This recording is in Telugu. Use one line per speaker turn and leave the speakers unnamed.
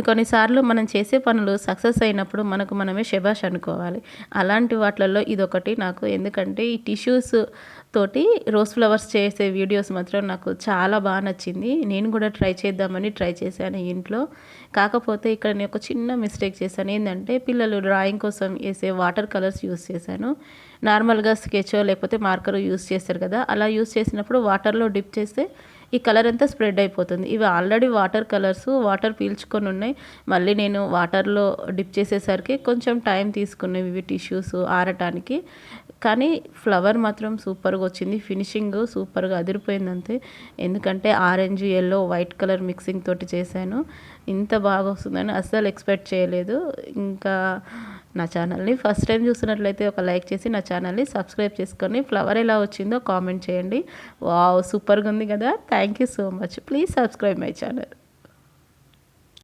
కొన్ని సార్లు మనం చేసే పనులు సక్సెస్ అయినప్పుడు మనకు మనమే శభాష్ అనుకోవాలి. అలాంటి వాటిలలో ఇదొకటి నాకు. ఎందుకంటే ఈ టిష్యూస్ తోటి రోజ్ ఫ్లవర్స్ చేసే వీడియోస్ మాత్రం నాకు చాలా బాగా నచ్చింది. నేను కూడా ట్రై చేద్దామని ట్రై చేశాను ఇంట్లో. కాకపోతే ఇక్కడ నేను ఒక చిన్న మిస్టేక్ చేశాను. ఏందంటే పిల్లలు డ్రాయింగ్ కోసం ఏసే వాటర్ కలర్స్ యూజ్ చేశాను. నార్మల్‌గా స్కెచో లేకపోతే మార్కరో యూజ్ చేస్తారు కదా! అలా యూజ్ చేసినప్పుడు వాటర్‌లో డిప్ చేస్తే ఈ కలర్ అంతా స్ప్రెడ్ అయిపోతుంది. ఇవి ఆల్రెడీ వాటర్ కలర్స్, వాటర్ పీల్చుకొని ఉన్నాయి. మళ్ళీ నేను వాటర్‌లో డిప్ చేసేసరికి కొంచెం టైం తీసుకున్నవి ఇవి టిష్యూస్ ఆరటానికి. కానీ ఫ్లవర్ మాత్రం సూపర్‌గా వచ్చింది. ఫినిషింగ్ సూపర్‌గా అదిరిపోయింది అంతే. ఎందుకంటే orange, yellow, white colour mixing తోటి చేశాను. ఇంత బాగా వస్తుందని అస్సలు ఎక్స్‌పెక్ట్ చేయలేదు. ఇంకా నా ఛానల్‌ని ఫస్ట్ టైం చూస్తున్నట్లయితే ఒక లైక్ చేసి నా ఛానల్‌ని సబ్స్క్రైబ్ చేసుకొని ఫ్లవర్ ఎలా వచ్చిందో కామెంట్ చేయండి. వావ్! సూపర్‌గా ఉంది కదా! Thank you so much. Please subscribe my channel.